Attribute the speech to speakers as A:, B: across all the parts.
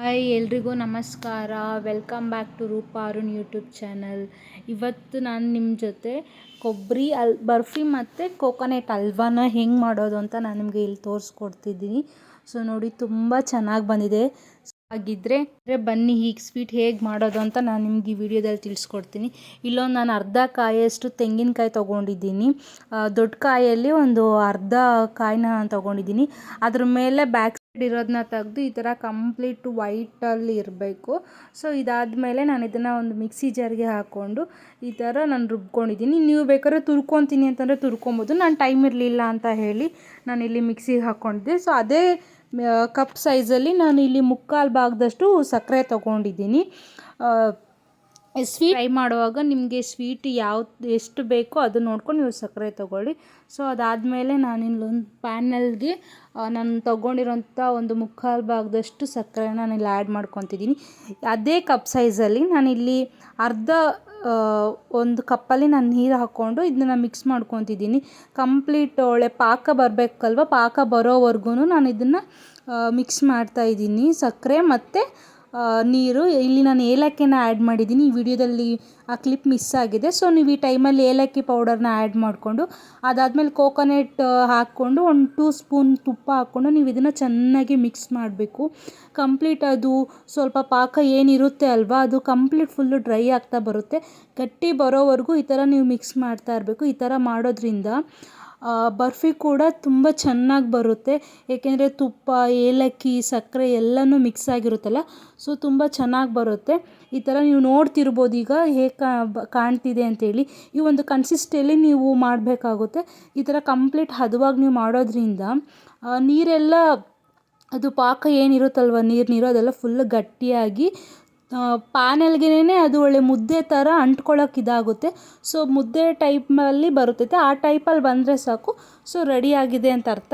A: Hi ಎಲ್ರಿಗೂ ನಮಸ್ಕಾರ. Welcome back to Roopa Arun YouTube channel. ಇವತ್ತು ನಾನು ನಿಮ್ಮ ಜೊತೆ ಕೊಬ್ಬರಿ ಬರ್ಫಿ ಮತ್ತು ಕೋಕೋನಟ್ ಹಲ್ವಾನ ಹೆಂಗೆ ಮಾಡೋದು ಅಂತ ನಾನು ನಿಮಗೆ ಇಲ್ಲಿ ತೋರಿಸ್ಕೊಡ್ತಿದ್ದೀನಿ. ಸೊ ನೋಡಿ, ತುಂಬ ಚೆನ್ನಾಗಿ ಬಂದಿದೆ. ಹಾಗಿದ್ದರೆ ಬನ್ನಿ ಈಗ ಸ್ವೀಟ್ ಹೇಗೆ ಮಾಡೋದು ಅಂತ ನಾನು ನಿಮ್ಗೆ ಈ ವಿಡಿಯೋದಲ್ಲಿ ತಿಳಿಸ್ಕೊಡ್ತೀನಿ. ಇಲ್ಲೊಂದು ನಾನು ಅರ್ಧ ಕಾಯಿಯಷ್ಟು ತೆಂಗಿನಕಾಯಿ ತೊಗೊಂಡಿದ್ದೀನಿ. ದೊಡ್ಡ ಕಾಯಲ್ಲಿ ಒಂದು ಅರ್ಧ ಕಾಯಿನ ನಾನು ತೊಗೊಂಡಿದ್ದೀನಿ. ಅದ್ರ ಮೇಲೆ ಬ್ಯಾಕ್ ಸೈಡ್ ಇರೋದನ್ನ ತೆಗೆದು ಈ ಥರ ಕಂಪ್ಲೀಟ್ ವೈಟಲ್ಲಿ ಇರಬೇಕು. ಸೊ ಇದಾದಮೇಲೆ ನಾನು ಇದನ್ನು ಒಂದು ಮಿಕ್ಸಿ ಜಾರ್ಗೆ ಹಾಕ್ಕೊಂಡು ಈ ಥರ ನಾನು ರುಬ್ಕೊಂಡಿದ್ದೀನಿ. ನೀವು ಬೇಕಾದ್ರೆ ತುರ್ಕೊತೀನಿ ಅಂತಂದರೆ ತುರ್ಕೊಬೋದು. ನಾನು ಟೈಮ್ ಇರಲಿಲ್ಲ ಅಂತ ಹೇಳಿ ನಾನಿಲ್ಲಿ ಮಿಕ್ಸಿಗೆ ಹಾಕ್ಕೊಂಡಿದ್ದೆ. ಸೊ ಅದೇ ಕಪ್ ಸೈಜಲ್ಲಿ ನಾನು ಇಲ್ಲಿ ಮುಕ್ಕಾಲು ಭಾಗದಷ್ಟು ಸಕ್ಕರೆ ತೊಗೊಂಡಿದ್ದೀನಿ. ಸ್ವೀಟ್ ಫ್ರೈ ಮಾಡುವಾಗ ನಿಮಗೆ ಸ್ವೀಟ್ ಎಷ್ಟು ಬೇಕೋ ಅದು ನೋಡ್ಕೊಂಡು ನೀವು ಸಕ್ಕರೆ ತೊಗೊಳ್ಳಿ. ಸೊ ಅದಾದಮೇಲೆ ನಾನಿಲ್ಲೊಂದು ಪ್ಯಾನಲ್ಗೆ ನಾನು ತೊಗೊಂಡಿರೋಂಥ ಒಂದು ಮುಕ್ಕಾಲು ಭಾಗದಷ್ಟು ಸಕ್ಕರೆನ ನಾನಿಲ್ಲಿ ಆ್ಯಡ್ ಮಾಡ್ಕೊತಿದ್ದೀನಿ. ಅದೇ ಕಪ್ ಸೈಜಲ್ಲಿ ನಾನಿಲ್ಲಿ ಒಂದು ಕಪ್ಪಲ್ಲಿ ನಾನು ನೀರು ಹಾಕ್ಕೊಂಡು ಇದನ್ನು ಮಿಕ್ಸ್ ಮಾಡ್ಕೊತಿದ್ದೀನಿ. ಕಂಪ್ಲೀಟ್ ಒಳ್ಳೆ ಪಾಕ ಬರಬೇಕಲ್ವ, ಪಾಕ ಬರೋವರೆಗೂ ನಾನು ಇದನ್ನು ಮಿಕ್ಸ್ ಮಾಡ್ತಾಯಿದ್ದೀನಿ, ಸಕ್ಕರೆ ಮತ್ತು ನೀರು. ಇಲ್ಲಿ ನಾನು ಏಲಕ್ಕಿನ ಆ್ಯಡ್ ಮಾಡಿದ್ದೀನಿ. ಈ ವಿಡಿಯೋದಲ್ಲಿ ಆ ಕ್ಲಿಪ್ ಮಿಸ್ ಆಗಿದೆ. ಸೊ ನೀವು ಈ ಟೈಮಲ್ಲಿ ಏಲಕ್ಕಿ ಪೌಡರ್ನ ಆ್ಯಡ್ ಮಾಡಿಕೊಂಡು ಅದಾದಮೇಲೆ ಕೋಕೋನಟ್ ಹಾಕ್ಕೊಂಡು ಒಂದು 2 ಸ್ಪೂನ್ ತುಪ್ಪ ಹಾಕ್ಕೊಂಡು ನೀವು ಇದನ್ನು ಚೆನ್ನಾಗಿ ಮಿಕ್ಸ್ ಮಾಡಬೇಕು. ಕಂಪ್ಲೀಟ್ ಅದು ಸ್ವಲ್ಪ ಪಾಕ ಏನಿರುತ್ತೆ ಅಲ್ವಾ, ಅದು ಕಂಪ್ಲೀಟ್ ಫುಲ್ಲು ಡ್ರೈ ಆಗ್ತಾ ಬರುತ್ತೆ. ಗಟ್ಟಿ ಬರೋವರೆಗೂ ಈ ಥರ ನೀವು ಮಿಕ್ಸ್ ಮಾಡ್ತಾ ಇರಬೇಕು. ಈ ಥರ ಮಾಡೋದ್ರಿಂದ ಬರ್ಫಿ ಕೂಡ ತುಂಬ ಚೆನ್ನಾಗಿ ಬರುತ್ತೆ. ಏಕೆಂದರೆ ತುಪ್ಪ, ಏಲಕ್ಕಿ, ಸಕ್ಕರೆ ಎಲ್ಲನೂ ಮಿಕ್ಸ್ ಆಗಿರುತ್ತಲ್ಲ, ಸೊ ತುಂಬ ಚೆನ್ನಾಗಿ ಬರುತ್ತೆ. ಈ ಥರ ನೀವು ನೋಡ್ತಿರ್ಬೋದು ಈಗ ಹೇಗೆ ಕಾಣ್ತಿದೆ ಅಂತೇಳಿ. ಈ ಒಂದು ಕನ್ಸಿಸ್ಟೆನ್ಸಿಯಲ್ಲಿ ನೀವು ಮಾಡಬೇಕಾಗುತ್ತೆ. ಈ ಥರ ಕಂಪ್ಲೀಟ್ ಹದವಾಗಿ ನೀವು ಮಾಡೋದ್ರಿಂದ ನೀರೆಲ್ಲ ಅದು ಪಾಕ ಏನಿರುತ್ತಲ್ವ, ನೀರು ಅದೆಲ್ಲ ಫುಲ್ ಗಟ್ಟಿಯಾಗಿ ಪ್ಯಾನಲ್ಗೇ ಅದು ಒಳ್ಳೆ ಮುದ್ದೆ ಥರ ಅಂಟ್ಕೊಳ್ಳೋಕೆ ಇದಾಗುತ್ತೆ. ಸೊ ಮುದ್ದೆ ಟೈಪಲ್ಲಿ ಬರುತ್ತೈತೆ, ಆ ಟೈಪಲ್ಲಿ ಬಂದರೆ ಸಾಕು. ಸೊ ರೆಡಿಯಾಗಿದೆ ಅಂತ ಅರ್ಥ.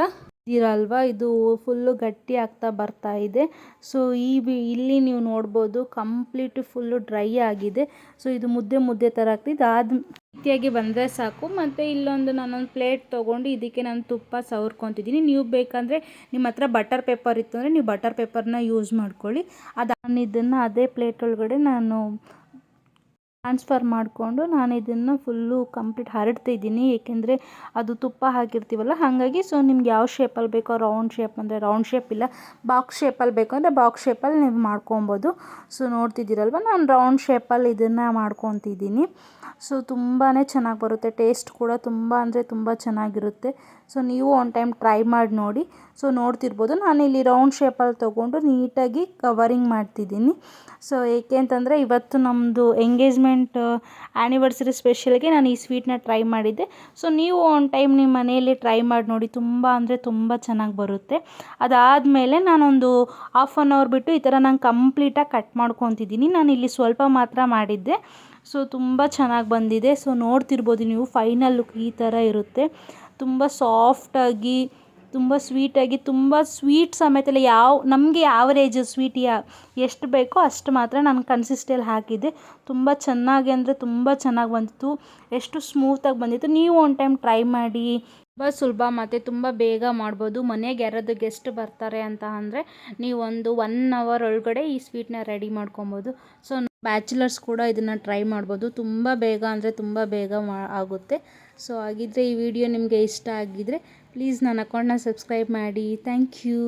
A: ಇರಲ್ವಾ, ಇದು ಫುಲ್ಲು ಗಟ್ಟಿ ಆಗ್ತಾ ಬರ್ತಾ ಇದೆ. ಸೊ ಇಲ್ಲಿ ನೀವು ನೋಡ್ಬೋದು ಕಂಪ್ಲೀಟ್ ಫುಲ್ಲು ಡ್ರೈ ಆಗಿದೆ. ಸೊ ಇದು ಮುದ್ದೆ ಥರ ಆಗ್ತಿದೆ. ರೀತಿಯಾಗಿ ಬಂದರೆ ಸಾಕು. ಮತ್ತು ನಾನೊಂದು ಪ್ಲೇಟ್ ತೊಗೊಂಡು ಇದಕ್ಕೆ ನಾನು ತುಪ್ಪ ಸವರ್ಕೊತಿದ್ದೀನಿ. ನೀವು ಬೇಕಂದರೆ ನಿಮ್ಮ ಹತ್ರ ಬಟರ್ ಪೇಪರ್ ಇತ್ತು ಅಂದರೆ ನೀವು ಬಟರ್ ಪೇಪರ್ನ ಯೂಸ್ ಮಾಡ್ಕೊಳ್ಳಿ. ನಾನು ಇದನ್ನು ಅದೇ ಪ್ಲೇಟ್ ಒಳಗಡೆ ನಾನು ಟ್ರಾನ್ಸ್ಫರ್ ಮಾಡಿಕೊಂಡು ನಾನು ಇದನ್ನು ಫುಲ್ಲು ಕಂಪ್ಲೀಟ್ ಹರಡ್ತಿದ್ದೀನಿ. ಏಕೆಂದರೆ ಅದು ತುಪ್ಪ ಹಾಕಿರ್ತೀವಲ್ಲ, ಹಾಗಾಗಿ. ಸೊ ನಿಮ್ಗೆ ಯಾವ ಶೇಪಲ್ಲಿ ಬೇಕೋ, ರೌಂಡ್ ಶೇಪ್ ಅಂದರೆ ರೌಂಡ್ ಶೇಪ್, ಇಲ್ಲ ಬಾಕ್ಸ್ ಶೇಪಲ್ಲಿ ಬೇಕು ಅಂದರೆ ಬಾಕ್ಸ್ ಶೇಪಲ್ಲಿ ನೀವು ಮಾಡ್ಕೊಬೋದು. ಸೊ ನೋಡ್ತಿದ್ದೀರಲ್ವ, ನಾನು ರೌಂಡ್ ಶೇಪಲ್ಲಿ ಇದನ್ನು ಮಾಡ್ಕೊತಿದ್ದೀನಿ. ಸೊ ತುಂಬಾ ಚೆನ್ನಾಗಿ ಬರುತ್ತೆ. ಟೇಸ್ಟ್ ಕೂಡ ತುಂಬ ಅಂದರೆ ತುಂಬ ಚೆನ್ನಾಗಿರುತ್ತೆ. ಸೊ ನೀವು ಒನ್ ಟೈಮ್ ಟ್ರೈ ಮಾಡಿ ನೋಡಿ. ಸೊ ನೋಡ್ತಿರ್ಬೋದು ನಾನಿಲ್ಲಿ ರೌಂಡ್ ಶೇಪಲ್ಲಿ ತೊಗೊಂಡು ನೀಟಾಗಿ ಕವರಿಂಗ್ ಮಾಡ್ತಿದ್ದೀನಿ. ಸೊ ಏಕೆ ಅಂತಂದರೆ ಇವತ್ತು ನಮ್ಮದು ಎಂಗೇಜ್ಮೆಂಟ್ ಆ್ಯನಿವರ್ಸರಿ ಸ್ಪೆಷಲ್ಗೆ ನಾನು ಈ ಸ್ವೀಟ್ನ ಟ್ರೈ ಮಾಡಿದ್ದೆ. ಸೊ ನೀವು ಒನ್ ಟೈಮ್ ನಿಮ್ಮ ಮನೆಯಲ್ಲಿ ಟ್ರೈ ಮಾಡಿ ನೋಡಿ, ತುಂಬ ಅಂದರೆ ತುಂಬ ಚೆನ್ನಾಗಿ ಬರುತ್ತೆ. ಅದಾದಮೇಲೆ ನಾನೊಂದು ಹಾಫ್ ಆನ್ ಅವರ್ ಬಿಟ್ಟು ಈ ಥರ ನಾನು ಕಂಪ್ಲೀಟಾಗಿ ಕಟ್ ಮಾಡ್ಕೊತಿದ್ದೀನಿ. ನಾನು ಇಲ್ಲಿ ಸ್ವಲ್ಪ ಮಾತ್ರ ಮಾಡಿದ್ದೆ. ಸೊ ತುಂಬ ಚೆನ್ನಾಗಿ ಬಂದಿದೆ. ಸೊ ನೋಡ್ತಿರ್ಬೋದು ನೀವು, ಫೈನಲ್ ಲುಕ್ ಈ ಥರ ಇರುತ್ತೆ. ತುಂಬ ಸಾಫ್ಟಾಗಿ, ತುಂಬ ಸ್ವೀಟಾಗಿ, ತುಂಬ ಸ್ವೀಟ್ ಸಮೇತಲ್ಲ, ನಮಗೆ ಯಾವರೇಜ್ ಸ್ವೀಟ್ ಎಷ್ಟು ಬೇಕೋ ಅಷ್ಟು ಮಾತ್ರ ನಾನು ಕನ್ಸಿಸ್ಟೆನ್ಸಿಯಲ್ಲಿ ಹಾಕಿದ್ದೆ. ತುಂಬ ಚೆನ್ನಾಗಿ ಅಂದರೆ ತುಂಬ ಚೆನ್ನಾಗಿ ಬಂದಿತ್ತು. ಎಷ್ಟು ಸ್ಮೂತಾಗಿ ಬಂದಿತ್ತು. ನೀವು ಒನ್ ಟೈಮ್ ಟ್ರೈ ಮಾಡಿ. ತುಂಬ ಸುಲಭ ಮತ್ತು ತುಂಬ ಬೇಗ ಮಾಡ್ಬೋದು. ಮನೆಗೆ ಯಾರಾದರೂ ಗೆಸ್ಟ್ ಬರ್ತಾರೆ ಅಂತ ಅಂದರೆ ನೀವು ಒಂದು 1 ಅವರ್ ಒಳಗಡೆ ಈ ಸ್ವೀಟ್ನ ರೆಡಿ ಮಾಡ್ಕೊಬೋದು. ಸೊ ಬ್ಯಾಚುಲರ್ಸ್ ಕೂಡ ಇದನ್ನು ಟ್ರೈ ಮಾಡ್ಬೋದು. ತುಂಬ ಬೇಗ ಅಂದರೆ ತುಂಬ ಬೇಗ ಆಗುತ್ತೆ. ಸೊ ಹಾಗಿದ್ದರೆ ಈ ವಿಡಿಯೋ ನಿಮಗೆ ಇಷ್ಟ ಆಗಿದ್ದರೆ ಪ್ಲೀಸ್ ನನ್ನ ಅಕೌಂಟ್ನ ಸಬ್ಸ್ಕ್ರೈಬ್ ಮಾಡಿ. Thank you.